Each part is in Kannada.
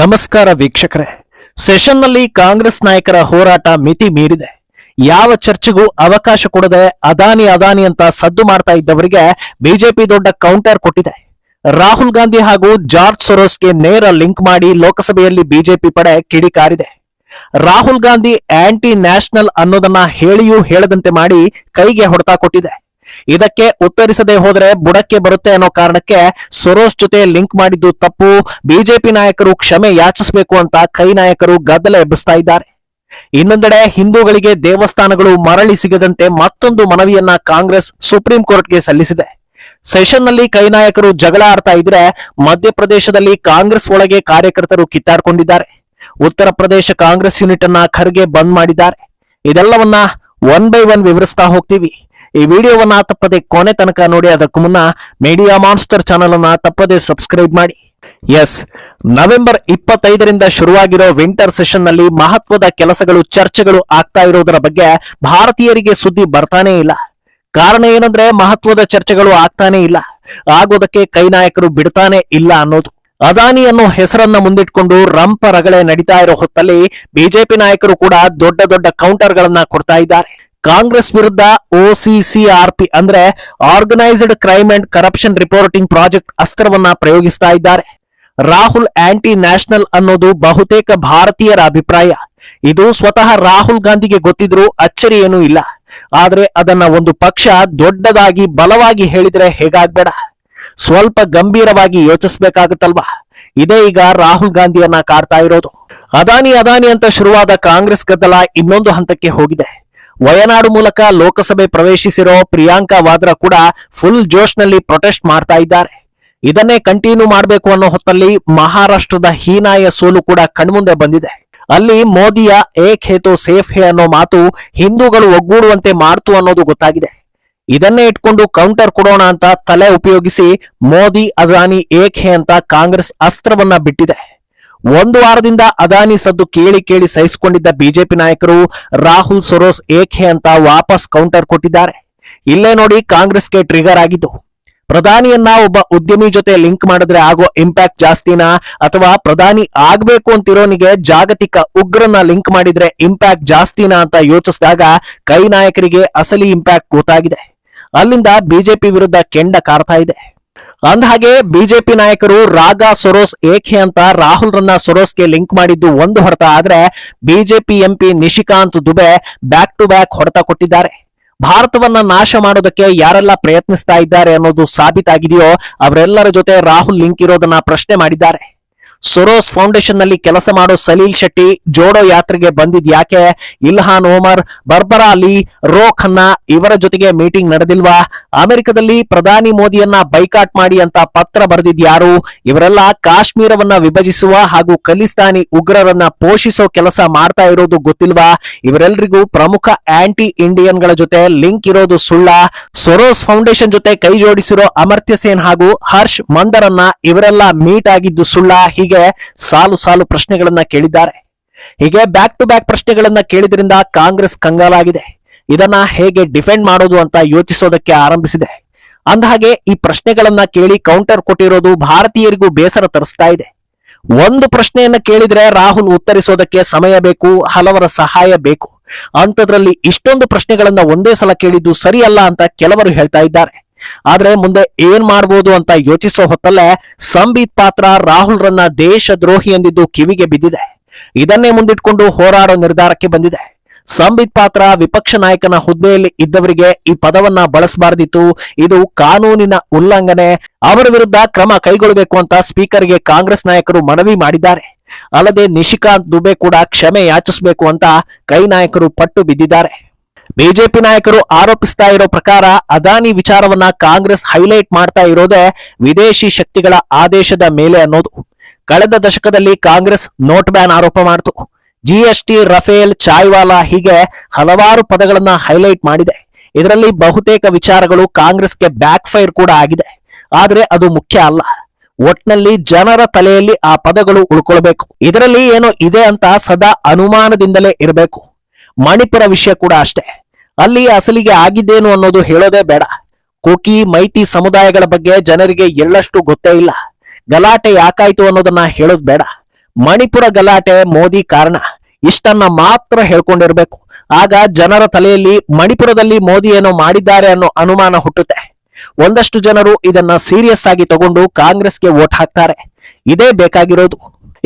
ನಮಸ್ಕಾರ ವೀಕ್ಷಕರೇ. ಸೆಷನ್ನಲ್ಲಿ ಕಾಂಗ್ರೆಸ್ ನಾಯಕರ ಹೋರಾಟ ಮಿತಿ ಮೀರಿದೆ. ಯಾವ ಚರ್ಚೆಗೂ ಅವಕಾಶ ಕೊಡದೆ ಅದಾನಿ ಅಂತ ಸದ್ದು ಮಾಡ್ತಾ ಇದ್ದವರಿಗೆ ಬಿಜೆಪಿ ದೊಡ್ಡ ಕೌಂಟರ್ ಕೊಟ್ಟಿದೆ. ರಾಹುಲ್ ಗಾಂಧಿ ಹಾಗೂ ಜಾರ್ಜ್ ಸೊರೋಸ್ಗೆ ನೇರ ಲಿಂಕ್ ಮಾಡಿ ಲೋಕಸಭೆಯಲ್ಲಿ ಬಿಜೆಪಿ ಪಡೆ ಕಿಡಿಕಾರಿದೆ. ರಾಹುಲ್ ಗಾಂಧಿ ಆಂಟಿ ನ್ಯಾಷನಲ್ ಅನ್ನೋದನ್ನ ಹೇಳಿಯೂ ಹೇಳದಂತೆ ಮಾಡಿ ಕೈಗೆ ಹೊಡೆತ ಕೊಟ್ಟಿದೆ. ಇದಕ್ಕೆ ಉತ್ತರಿಸದೆ ಹೋದರೆ ಬುಡಕ್ಕೆ ಬರುತ್ತೆ ಅನ್ನೋ ಕಾರಣಕ್ಕೆ ಸೊರೋಸ್ ಜೊತೆ ಲಿಂಕ್ ಮಾಡಿದ್ದು ತಪ್ಪು, ಬಿಜೆಪಿ ನಾಯಕರು ಕ್ಷಮೆ ಯಾಚಿಸಬೇಕು ಅಂತ ಕೈ ನಾಯಕರು ಗದ್ದಲ ಎಬ್ಬಿಸ್ತಾ ಇದ್ದಾರೆ. ಇನ್ನೊಂದೆಡೆ ಹಿಂದೂಗಳಿಗೆ ದೇವಸ್ಥಾನಗಳು ಮರಳಿ ಸಿಗದಂತೆ ಮತ್ತೊಂದು ಮನವಿಯನ್ನ ಕಾಂಗ್ರೆಸ್ ಸುಪ್ರೀಂ ಕೋರ್ಟ್ಗೆ ಸಲ್ಲಿಸಿದೆ. ಸೆಷನ್ನಲ್ಲಿ ಕೈ ನಾಯಕರು ಜಗಳ ಆಡ್ತಾ ಇದ್ರೆ ಮಧ್ಯಪ್ರದೇಶದಲ್ಲಿ ಕಾಂಗ್ರೆಸ್ ಒಳಗೆ ಕಾರ್ಯಕರ್ತರು ಕಿತ್ತಾಡ್ಕೊಂಡಿದ್ದಾರೆ. ಉತ್ತರ ಪ್ರದೇಶ ಕಾಂಗ್ರೆಸ್ ಯೂನಿಟ್ ಅನ್ನ ಖರ್ಗೆ ಬಂದ್ ಮಾಡಿದ್ದಾರೆ. ಇದೆಲ್ಲವನ್ನ ಒನ್ ಬೈ ಒನ್ ವಿವರಿಸ್ತಾ ಹೋಗ್ತೀವಿ. ಈ ವಿಡಿಯೋವನ್ನ ತಪ್ಪದೆ ಕೊನೆ ತನಕ ನೋಡಿ. ಅದಕ್ಕೂ ಮುನ್ನ ಮೀಡಿಯಾ ಮಾನ್ಸ್ಟರ್ ಚಾನೆಲ್ ಅನ್ನ ತಪ್ಪದೆ ಸಬ್ಸ್ಕ್ರೈಬ್ ಮಾಡಿ. ಎಸ್, ನವೆಂಬರ್ 25ರಿಂದ ಶುರುವಾಗಿರೋ ವಿಂಟರ್ ಸೆಷನ್ ನಲ್ಲಿ ಮಹತ್ವದ ಕೆಲಸಗಳು ಚರ್ಚೆಗಳು ಆಗ್ತಾ ಇರೋದರ ಬಗ್ಗೆ ಭಾರತೀಯರಿಗೆ ಸುದ್ದಿ ಬರ್ತಾನೆ ಇಲ್ಲ. ಕಾರಣ ಏನಂದ್ರೆ ಮಹತ್ವದ ಚರ್ಚೆಗಳು ಆಗ್ತಾನೆ ಇಲ್ಲ, ಆಗೋದಕ್ಕೆ ಕೈ ನಾಯಕರು ಬಿಡ್ತಾನೆ ಇಲ್ಲ ಅನ್ನೋದು. ಅದಾನಿ ಅನ್ನೋ ಹೆಸರನ್ನ ಮುಂದಿಟ್ಕೊಂಡು ರಂಪ ರಗಳೆ ನಡೀತಾ ಇರೋ ಹೊತ್ತಲ್ಲಿ ಬಿಜೆಪಿ ನಾಯಕರು ಕೂಡ ದೊಡ್ಡ ದೊಡ್ಡ ಕೌಂಟರ್ ಗಳನ್ನ ಕೊಡ್ತಾ ಇದ್ದಾರೆ. ಕಾಂಗ್ರೆಸ್ ವಿರುದ್ಧ OCCRP ಅಂದ್ರೆ organised crime and corruption reporting project ಅಸ್ತ್ರವನ್ನ ಪ್ರಯೋಗಿಸ್ತಾ ಇದ್ದಾರೆ. ರಾಹುಲ್ ಆಂಟಿ ನ್ಯಾಷನಲ್ ಅನ್ನೋದು ಬಹುತೇಕ ಭಾರತೀಯರ ಅಭಿಪ್ರಾಯ. ಇದು ಸ್ವತಃ ರಾಹುಲ್ ಗಾಂಧಿಗೆ ಗೊತ್ತಿದ್ರೂ ಅಚ್ಚರಿ ಏನೂ ಇಲ್ಲ. ಆದ್ರೆ ಅದನ್ನ ಒಂದು ಪಕ್ಷ ದೊಡ್ಡದಾಗಿ ಬಲವಾಗಿ ಹೇಳಿದ್ರೆ ಹೇಗಾಗ್ಬೇಡ, ಸ್ವಲ್ಪ ಗಂಭೀರವಾಗಿ ಯೋಚಿಸಬೇಕಾಗುತ್ತಲ್ವಾ. ಇದೇ ಈಗ ರಾಹುಲ್ ಗಾಂಧಿಯನ್ನ ಕಾಡ್ತಾ ಇರೋದು. ಅದಾನಿ ಅಂತ ಶುರುವಾದ ಕಾಂಗ್ರೆಸ್ ಗದ್ದಲ ಇನ್ನೊಂದು ಹಂತಕ್ಕೆ ಹೋಗಿದೆ. ವಯನಾಡು ಮೂಲಕ ಲೋಕಸಭೆ ಪ್ರವೇಶಿಸಿರೋ ಪ್ರಿಯಾಂಕಾ ವಾದ್ರಾ ಕೂಡ ಫುಲ್ ಜೋಶ್ನಲ್ಲಿ ಪ್ರೊಟೆಸ್ಟ್ ಮಾಡ್ತಾ ಇದ್ದಾರೆ. ಇದನ್ನೇ ಕಂಟಿನ್ಯೂ ಮಾಡಬೇಕು ಅನ್ನೋ ಹೊತ್ತಲ್ಲಿ ಮಹಾರಾಷ್ಟ್ರದ ಹೀನಾಯ ಸೋಲು ಕೂಡ ಕಣ್ಮುಂದೆ ಬಂದಿದೆ. ಅಲ್ಲಿ ಮೋದಿಯ ಏಕ್ ಹೇ ತೋ ಸೇಫ್ ಹೇ ಅನ್ನೋ ಮಾತು ಹಿಂದೂಗಳು ಒಗ್ಗೂಡುವಂತೆ ಮಾಡ್ತು ಅನ್ನೋದು ಗೊತ್ತಾಗಿದೆ. ಇದನ್ನೇ ಇಟ್ಕೊಂಡು ಕೌಂಟರ್ ಕೊಡೋಣ ಅಂತ ತಲೆ ಉಪಯೋಗಿಸಿ ಮೋದಿ ಅದಾನಿ ಏಕ್ ಹೇ ಅಂತ ಕಾಂಗ್ರೆಸ್ ಅಸ್ತ್ರವನ್ನ ಬಿಟ್ಟಿದೆ. ಒಂದು ವಾರದಿಂದ ಅದಾನಿ ಸದ್ದು ಕೇಳಿ ಸಹಿಸಿಕೊಂಡಿದ್ದ ಬಿಜೆಪಿ ನಾಯಕರು ರಾಹುಲ್ ಸೊರೋಸ್ ಏಕ್ ಹೇ ಅಂತ ವಾಪಸ್ ಕೌಂಟರ್ ಕೊಟ್ಟಿದ್ದಾರೆ. ಇಲ್ಲೇ ನೋಡಿ ಕಾಂಗ್ರೆಸ್ಗೆ ಟ್ರಿಗರ್ ಆಗಿದ್ದು. ಪ್ರಧಾನಿಯನ್ನ ಒಬ್ಬ ಉದ್ಯಮಿ ಜೊತೆ ಲಿಂಕ್ ಮಾಡಿದ್ರೆ ಆಗೋ ಇಂಪ್ಯಾಕ್ಟ್ ಜಾಸ್ತಿನಾ, ಅಥವಾ ಪ್ರಧಾನಿ ಆಗ್ಬೇಕು ಅಂತಿರೋನಿಗೆ ಜಾಗತಿಕ ಉಗ್ರನ್ನ ಲಿಂಕ್ ಮಾಡಿದ್ರೆ ಇಂಪ್ಯಾಕ್ಟ್ ಜಾಸ್ತಿನಾ ಅಂತ ಯೋಚಿಸಿದಾಗ ಕೈ ನಾಯಕರಿಗೆ ಅಸಲಿ ಇಂಪ್ಯಾಕ್ಟ್ ಗೊತ್ತಾಗಿದೆ. ಅಲ್ಲಿಂದ ಬಿಜೆಪಿ ವಿರುದ್ಧ ಕೆಂಡ ಕಾರ್ತಾ ಇದೆ. ಅಂದಹಾಗೆ ಬಿಜೆಪಿ ನಾಯಕರು ರಾಗಾ ಸೊರೋಸ್ ಏಕ್ ಹೇ ಅಂತ ರಾಹುಲ್ ರನ್ನ ಸೊರೋಸ್ಗೆ ಲಿಂಕ್ ಮಾಡಿದ್ದು ಒಂದು ಹೊಡೆತ ಆದ್ರೆ, BJP MP Nishikant Dubey back to back ಹೊಡೆತ ಕೊಟ್ಟಿದ್ದಾರೆ. ಭಾರತವನ್ನ ನಾಶ ಮಾಡೋದಕ್ಕೆ ಯಾರೆಲ್ಲ ಪ್ರಯತ್ನಿಸ್ತಾ ಇದ್ದಾರೆ ಅನ್ನೋದು ಸಾಬೀತಾಗಿದೆಯೋ ಅವರೆಲ್ಲರ ಜೊತೆ ರಾಹುಲ್ ಲಿಂಕ್ ಇರೋದನ್ನ ಪ್ರಶ್ನೆ ಮಾಡಿದ್ದಾರೆ. ಸೊರೋಸ್ ಫೌಂಡೇಶನ್ ನಲ್ಲಿ ಕೆಲಸ ಮಾಡೋ ಸಲೀಲ್ ಶೆಟ್ಟಿ ಜೋಡೋ ಯಾತ್ರೆಗೆ ಬಂದಿದ್ ಯಾಕೆ? ಇಲ್ಹಾನ್ ಓಮರ್, ಬರ್ಬರಾ ಅಲಿ, ರೋ ಖನ್ನಾ ಇವರ ಜೊತೆಗೆ ಮೀಟಿಂಗ್ ನಡೆದಿಲ್ವಾ? ಅಮೆರಿಕದಲ್ಲಿ ಪ್ರಧಾನಿ ಮೋದಿಯನ್ನ ಬೈಕಾಟ್ ಮಾಡಿ ಅಂತ ಪತ್ರ ಬರೆದಿದ್ ಯಾರು? ಇವರೆಲ್ಲ ಕಾಶ್ಮೀರವನ್ನ ವಿಭಜಿಸುವ ಹಾಗೂ ಖಲಿಸ್ತಾನಿ ಉಗ್ರರನ್ನ ಪೋಷಿಸೋ ಕೆಲಸ ಮಾಡ್ತಾ ಇರೋದು ಗೊತ್ತಿಲ್ವಾ? ಇವರೆಲ್ಲರಿಗೂ ಪ್ರಮುಖ ಆಂಟಿ ಇಂಡಿಯನ್ ಗಳ ಜೊತೆ ಲಿಂಕ್ ಇರೋದು ಸುಳ್ಳ? ಸೊರೋಸ್ ಫೌಂಡೇಶನ್ ಜೊತೆ ಕೈ ಜೋಡಿಸಿರೋ ಅಮರ್ತ್ಯ ಸೇನ್ ಹಾಗೂ ಹರ್ಷ್ ಮಂದರನ್ನ ಇವರೆಲ್ಲ ಮೀಟ್ ಆಗಿದ್ದು ಸುಳ್ಳ? ಹೀಗೆ ಸಾಲು ಪ್ರಶ್ನೆಗಳನ್ನ ಕೇಳಿದ್ದಾರೆ. ಹೀಗೆ ಬ್ಯಾಕ್ ಟು ಬ್ಯಾಕ್ ಪ್ರಶ್ನೆಗಳನ್ನ ಕೇಳಿದ್ರಿಂದ ಕಾಂಗ್ರೆಸ್ ಕಂಗಾಲಾಗಿದೆ. ಇದನ್ನ ಹೇಗೆ ಡಿಫೆಂಡ್ ಮಾಡೋದು ಅಂತ ಯೋಚಿಸೋದಕ್ಕೆ ಆರಂಭಿಸಿದೆ. ಅಂದಹಾಗೆ ಈ ಪ್ರಶ್ನೆಗಳನ್ನ ಕೇಳಿ ಕೌಂಟರ್ ಕೊಟ್ಟಿರೋದು ಭಾರತೀಯರಿಗೂ ಬೇಸರ ತರಿಸ್ತಾ ಇದೆ. ಒಂದು ಪ್ರಶ್ನೆಯನ್ನ ಕೇಳಿದ್ರೆ ರಾಹುಲ್ ಉತ್ತರಿಸೋದಕ್ಕೆ ಸಮಯ ಬೇಕು, ಹಲವರ ಸಹಾಯ ಬೇಕು. ಅಂತದ್ರಲ್ಲಿ ಇಷ್ಟೊಂದು ಪ್ರಶ್ನೆಗಳನ್ನ ಒಂದೇ ಸಲ ಕೇಳಿದ್ದು ಸರಿಯಲ್ಲ ಅಂತ ಕೆಲವರು ಹೇಳ್ತಾ ಇದ್ದಾರೆ. ಆದ್ರೆ ಮುಂದೆ ಏನ್ ಮಾಡಬಹುದು ಅಂತ ಯೋಚಿಸೋ ಹೊತ್ತಲ್ಲೇ ಸಂಬಿತ್ ಪಾತ್ರ ರಾಹುಲ್ ರನ್ನ ದೇಶ ದ್ರೋಹಿ ಎಂದಿದ್ದು ಕಿವಿಗೆ ಬಿದ್ದಿದೆ. ಇದನ್ನೇ ಮುಂದಿಟ್ಕೊಂಡು ಹೋರಾಡೋ ನಿರ್ಧಾರಕ್ಕೆ ಬಂದಿದೆ. ಸಂಬಿತ್ ಪಾತ್ರ ವಿಪಕ್ಷ ನಾಯಕನ ಹುದ್ದೆಯಲ್ಲಿ ಇದ್ದವರಿಗೆ ಈ ಪದವನ್ನ ಬಳಸಬಾರದಿತ್ತು, ಇದು ಕಾನೂನಿನ ಉಲ್ಲಂಘನೆ, ಅವರ ವಿರುದ್ಧ ಕ್ರಮ ಕೈಗೊಳ್ಳಬೇಕು ಅಂತ ಸ್ಪೀಕರ್ಗೆ ಕಾಂಗ್ರೆಸ್ ನಾಯಕರು ಮನವಿ ಮಾಡಿದ್ದಾರೆ. ಅಲ್ಲದೆ ನಿಶಿಕಾಂತ್ ದುಬೆ ಕೂಡ ಕ್ಷಮೆ ಯಾಚಿಸಬೇಕು ಅಂತ ಕೈ ನಾಯಕರು ಪಟ್ಟು ಬಿದ್ದಿದ್ದಾರೆ. ಬಿಜೆಪಿ ನಾಯಕರು ಆರೋಪಿಸ್ತಾ ಇರೋ ಪ್ರಕಾರ ಅದಾನಿ ವಿಚಾರವನ್ನ ಕಾಂಗ್ರೆಸ್ ಹೈಲೈಟ್ ಮಾಡ್ತಾ ಇರೋದೇ ವಿದೇಶಿ ಶಕ್ತಿಗಳ ಆದೇಶದ ಮೇಲೆ ಅನ್ನೋದು. ಕಳೆದ ದಶಕದಲ್ಲಿ ಕಾಂಗ್ರೆಸ್ ನೋಟ್ ಬ್ಯಾನ್ ಆರೋಪ ಮಾಡಿತು. GST, ರಫೇಲ್, ಚಾಯ್ವಾಲಾ ಹೀಗೆ ಹಲವಾರು ಪದಗಳನ್ನ ಹೈಲೈಟ್ ಮಾಡಿದೆ. ಇದರಲ್ಲಿ ಬಹುತೇಕ ವಿಚಾರಗಳು ಕಾಂಗ್ರೆಸ್ಗೆ ಬ್ಯಾಕ್ ಫೈರ್ ಕೂಡ ಆಗಿದೆ. ಆದ್ರೆ ಅದು ಮುಖ್ಯ ಅಲ್ಲ. ಒಟ್ನಲ್ಲಿ ಜನರ ತಲೆಯಲ್ಲಿ ಆ ಪದಗಳು ಉಳ್ಕೊಳ್ಬೇಕು. ಇದರಲ್ಲಿ ಏನೋ ಇದೆ ಅಂತ ಸದಾ ಅನುಮಾನದಿಂದಲೇ ಇರಬೇಕು. ಮಣಿಪುರ ವಿಷಯ ಕೂಡ ಅಷ್ಟೇ. ಅಲ್ಲಿ ಅಸಲಿಗೆ ಆಗಿದ್ದೇನು ಅನ್ನೋದು ಹೇಳೋದೇ ಬೇಡ. ಕೋಕಿ, ಮೈತಿ ಸಮುದಾಯಗಳ ಬಗ್ಗೆ ಜನರಿಗೆ ಎಳ್ಳಷ್ಟು ಗೊತ್ತೇ ಇಲ್ಲ. ಗಲಾಟೆ ಯಾಕಾಯ್ತು ಅನ್ನೋದನ್ನ ಹೇಳೋದ್ ಬೇಡ. ಮಣಿಪುರ ಗಲಾಟೆ ಮೋದಿ ಕಾರಣ ಇಷ್ಟನ್ನ ಮಾತ್ರ ಹೇಳ್ಕೊಂಡಿರ್ಬೇಕು. ಆಗ ಜನರ ತಲೆಯಲ್ಲಿ ಮಣಿಪುರದಲ್ಲಿ ಮೋದಿ ಏನೋ ಮಾಡಿದ್ದಾರೆ ಅನ್ನೋ ಅನುಮಾನ ಹುಟ್ಟುತ್ತೆ. ಒಂದಷ್ಟು ಜನರು ಇದನ್ನ ಸೀರಿಯಸ್ ಆಗಿ ತಗೊಂಡು ಕಾಂಗ್ರೆಸ್ಗೆ ವೋಟ್ ಹಾಕ್ತಾರೆ. ಇದೇ ಬೇಕಾಗಿರೋದು.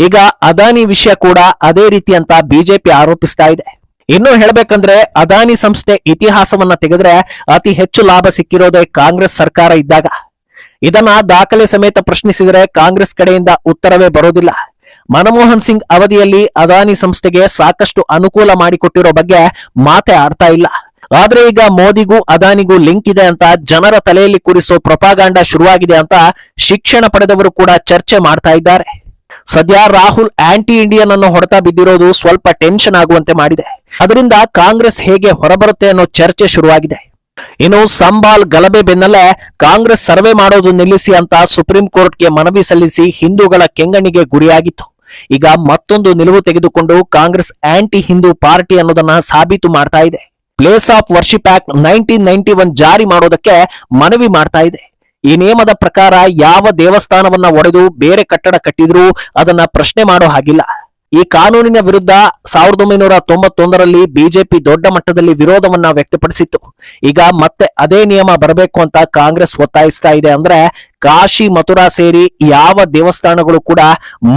ಈಗ ಅದಾನಿ ವಿಷಯ ಕೂಡ ಅದೇ ರೀತಿ ಅಂತ ಬಿಜೆಪಿ ಆರೋಪಿಸ್ತಾ ಇದೆ. ಇನ್ನು ಹೇಳ್ಬೇಕಂದ್ರೆ ಅದಾನಿ ಸಂಸ್ಥೆ ಇತಿಹಾಸವನ್ನ ತೆಗೆದ್ರೆ ಅತಿ ಹೆಚ್ಚು ಲಾಭ ಸಿಕ್ಕಿರೋದೇ ಕಾಂಗ್ರೆಸ್ ಸರ್ಕಾರ ಇದ್ದಾಗ. ಇದನ್ನ ದಾಖಲೆ ಸಮೇತ ಪ್ರಶ್ನಿಸಿದರೆ ಕಾಂಗ್ರೆಸ್ ಕಡೆಯಿಂದ ಉತ್ತರವೇ ಬರೋದಿಲ್ಲ. ಮನಮೋಹನ್ ಸಿಂಗ್ ಅವಧಿಯಲ್ಲಿ ಅದಾನಿ ಸಂಸ್ಥೆಗೆ ಸಾಕಷ್ಟು ಅನುಕೂಲ ಮಾಡಿಕೊಟ್ಟಿರೋ ಬಗ್ಗೆ ಮಾತೇ ಆಡ್ತಾ ಇಲ್ಲ. ಆದ್ರೆ ಈಗ ಮೋದಿಗೂ ಅದಾನಿಗೂ ಲಿಂಕ್ ಇದೆ ಅಂತ ಜನರ ತಲೆಯಲ್ಲಿ ಕೂರಿಸೋ ಪ್ರೊಪಾಗಾಂಡ ಶುರುವಾಗಿದೆ ಅಂತ ಶಿಕ್ಷಣ ಪಡೆದವರು ಕೂಡ ಚರ್ಚೆ ಮಾಡ್ತಾ ಇದ್ದಾರೆ. ಸದ್ಯ ರಾಹುಲ್ ಆಂಟಿ ಇಂಡಿಯನ್ ಅನ್ನೋ ಹೊಡೆತ ಬಿದ್ದಿರೋದು ಸ್ವಲ್ಪ ಟೆನ್ಷನ್ ಆಗುವಂತೆ ಮಾಡಿದೆ. ಅದರಿಂದ ಕಾಂಗ್ರೆಸ್ ಹೇಗೆ ಹೊರಬರುತ್ತೆ ಅನ್ನೋ ಚರ್ಚೆ ಶುರುವಾಗಿದೆ. ಇನ್ನು ಸಂಬಾಲ್ ಗಲಭೆ ಬೆನ್ನಲ್ಲೇ ಕಾಂಗ್ರೆಸ್ ಸರ್ವೆ ಮಾಡೋದು ನಿಲ್ಲಿಸಿ ಅಂತ ಸುಪ್ರೀಂ ಕೋರ್ಟ್ಗೆ ಮನವಿ ಸಲ್ಲಿಸಿ ಹಿಂದೂಗಳ ಕೆಂಗಣ್ಣಿಗೆ ಗುರಿಯಾಗಿತ್ತು. ಈಗ ಮತ್ತೊಂದು ನಿಲುವು ತೆಗೆದುಕೊಂಡು ಕಾಂಗ್ರೆಸ್ ಆಂಟಿ ಹಿಂದೂ ಪಾರ್ಟಿ ಅನ್ನೋದನ್ನ ಸಾಬೀತು ಮಾಡ್ತಾ ಇದೆ. ಪ್ಲೇಸ್ ಆಫ್ ವರ್ಷಿಪ್ ಆಕ್ಟ್ 1991 ಜಾರಿ ಮಾಡೋದಕ್ಕೆ ಮನವಿ ಮಾಡ್ತಾ ಇದೆ. ಈ ನಿಯಮದ ಪ್ರಕಾರ ಯಾವ ದೇವಸ್ಥಾನವನ್ನ ಒಡೆದು ಬೇರೆ ಕಟ್ಟಡ ಕಟ್ಟಿದ್ರೂ ಅದನ್ನ ಪ್ರಶ್ನೆ ಮಾಡೋ ಹಾಗಿಲ್ಲ. ಈ ಕಾನೂನಿನ ವಿರುದ್ಧ 1991ರಲ್ಲಿ ಬಿಜೆಪಿ ದೊಡ್ಡ ಮಟ್ಟದಲ್ಲಿ ವಿರೋಧವನ್ನ ವ್ಯಕ್ತಪಡಿಸಿತ್ತು. ಈಗ ಮತ್ತೆ ಅದೇ ನಿಯಮ ಬರಬೇಕು ಅಂತ ಕಾಂಗ್ರೆಸ್ ಒತ್ತಾಯಿಸ್ತಾ ಇದೆ. ಅಂದ್ರೆ ಕಾಶಿ ಮಥುರಾ ಸೇರಿ ಯಾವ ದೇವಸ್ಥಾನಗಳು ಕೂಡ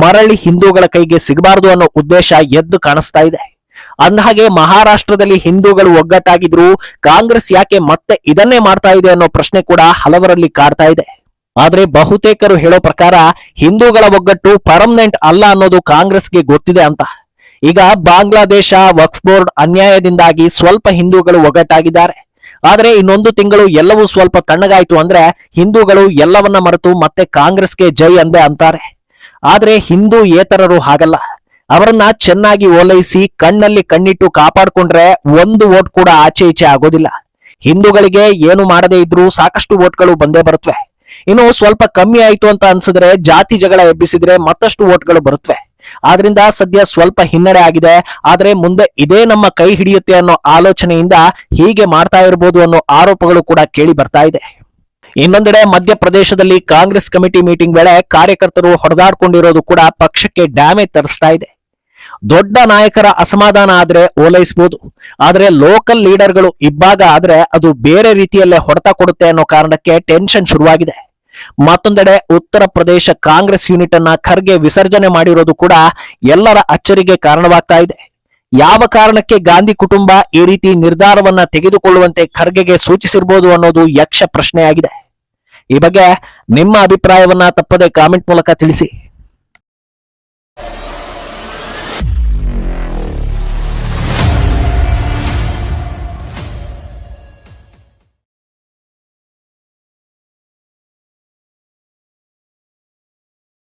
ಮರಳಿ ಹಿಂದೂಗಳ ಕೈಗೆ ಸಿಗಬಾರದು ಅನ್ನೋ ಉದ್ದೇಶ ಎದ್ದು ಕಾಣಿಸ್ತಾ ಇದೆ. ಅಂದಹಾಗೆ ಮಹಾರಾಷ್ಟ್ರದಲ್ಲಿ ಹಿಂದೂಗಳು ಒಗ್ಗಟ್ಟಾಗಿದ್ರು ಕಾಂಗ್ರೆಸ್ ಯಾಕೆ ಮತ್ತೆ ಇದನ್ನೇ ಮಾಡ್ತಾ ಇದೆ ಅನ್ನೋ ಪ್ರಶ್ನೆ ಕೂಡ ಹಲವರಲ್ಲಿ ಕಾಡ್ತಾ ಇದೆ. ಆದ್ರೆ ಬಹುತೇಕರು ಹೇಳೋ ಪ್ರಕಾರ ಹಿಂದೂಗಳ ಒಗ್ಗಟ್ಟು ಪರ್ಮನೆಂಟ್ ಅಲ್ಲ ಅನ್ನೋದು ಕಾಂಗ್ರೆಸ್ಗೆ ಗೊತ್ತಿದೆ ಅಂತ. ಈಗ ಬಾಂಗ್ಲಾದೇಶ ವಕ್ಫ್ ಬೋರ್ಡ್ ಅನ್ಯಾಯದಿಂದಾಗಿ ಸ್ವಲ್ಪ ಹಿಂದೂಗಳು ಒಗ್ಗಟ್ಟಾಗಿದ್ದಾರೆ. ಆದ್ರೆ ಇನ್ನೊಂದು ತಿಂಗಳು ಎಲ್ಲವೂ ಸ್ವಲ್ಪ ತಣ್ಣಗಾಯ್ತು ಅಂದ್ರೆ ಹಿಂದೂಗಳು ಎಲ್ಲವನ್ನ ಮರೆತು ಮತ್ತೆ ಕಾಂಗ್ರೆಸ್ಗೆ ಜೈ ಅಂದೆ ಅಂತಾರೆ. ಆದ್ರೆ ಹಿಂದೂ ಏತರರು ಹಾಗಲ್ಲ. ಅವರನ್ನ ಚೆನ್ನಾಗಿ ಓಲೈಸಿ ಕಣ್ಣಲ್ಲಿ ಕಣ್ಣಿಟ್ಟು ಕಾಪಾಡ್ಕೊಂಡ್ರೆ ಒಂದು ವೋಟ್ ಕೂಡ ಆಚೆ ಈಚೆ ಆಗೋದಿಲ್ಲ. ಹಿಂದೂಗಳಿಗೆ ಏನು ಮಾಡದೇ ಇದ್ರೂ ಸಾಕಷ್ಟು ವೋಟ್ಗಳು ಬಂದೇ ಬರುತ್ತವೆ. ಇನ್ನು ಸ್ವಲ್ಪ ಕಮ್ಮಿ ಆಯ್ತು ಅಂತ ಅನ್ಸಿದ್ರೆ ಜಾತಿ ಜಗಳ ಎಬ್ಬಿಸಿದ್ರೆ ಮತ್ತಷ್ಟು ವೋಟ್ಗಳು ಬರುತ್ತವೆ. ಆದ್ರಿಂದ ಸದ್ಯ ಸ್ವಲ್ಪ ಹಿನ್ನಡೆ ಆಗಿದೆ. ಆದ್ರೆ ಮುಂದೆ ಇದೇ ನಮ್ಮ ಕೈ ಹಿಡಿಯುತ್ತೆ ಅನ್ನೋ ಆಲೋಚನೆಯಿಂದ ಹೀಗೆ ಮಾಡ್ತಾ ಇರಬಹುದು ಅನ್ನೋ ಆರೋಪಗಳು ಕೂಡ ಕೇಳಿ ಬರ್ತಾ ಇದೆ. ಇನ್ನೊಂದೆಡೆ ಮಧ್ಯಪ್ರದೇಶದಲ್ಲಿ ಕಾಂಗ್ರೆಸ್ ಕಮಿಟಿ ಮೀಟಿಂಗ್ ವೇಳೆ ಕಾರ್ಯಕರ್ತರು ಹೊಡೆದಾಡ್ಕೊಂಡಿರೋದು ಕೂಡ ಪಕ್ಷಕ್ಕೆ ಡ್ಯಾಮೇಜ್ ತರಿಸ್ತಾ ಇದೆ. ದೊಡ್ಡ ನಾಯಕರ ಅಸಮಾಧಾನ ಆದ್ರೆ ಓಲೈಸಬಹುದು. ಆದ್ರೆ ಲೋಕಲ್ ಲೀಡರ್ಗಳು ಇಬ್ಬಾಗ ಆದ್ರೆ ಅದು ಬೇರೆ ರೀತಿಯಲ್ಲೇ ಹೊಡೆತ ಕೊಡುತ್ತೆ ಅನ್ನೋ ಕಾರಣಕ್ಕೆ ಟೆನ್ಷನ್ ಶುರುವಾಗಿದೆ. ಮತ್ತೊಂದೆಡೆ ಉತ್ತರ ಪ್ರದೇಶ ಕಾಂಗ್ರೆಸ್ ಯೂನಿಟ್ ಅನ್ನ ಖರ್ಗೆ ವಿಸರ್ಜನೆ ಮಾಡಿರೋದು ಕೂಡ ಎಲ್ಲರ ಅಚ್ಚರಿಗೆ ಕಾರಣವಾಗ್ತಾ ಇದೆ. ಯಾವ ಕಾರಣಕ್ಕೆ ಗಾಂಧಿ ಕುಟುಂಬ ಈ ರೀತಿ ನಿರ್ಧಾರವನ್ನ ತೆಗೆದುಕೊಳ್ಳುವಂತೆ ಖರ್ಗೆಗೆ ಸೂಚಿಸಿರಬಹುದು ಅನ್ನೋದು ಯಕ್ಷ ಪ್ರಶ್ನೆಯಾಗಿದೆ. ಈ ಬಗ್ಗೆ ನಿಮ್ಮ ಅಭಿಪ್ರಾಯವನ್ನ ತಪ್ಪದೆ ಕಾಮೆಂಟ್ ಮೂಲಕ ತಿಳಿಸಿ.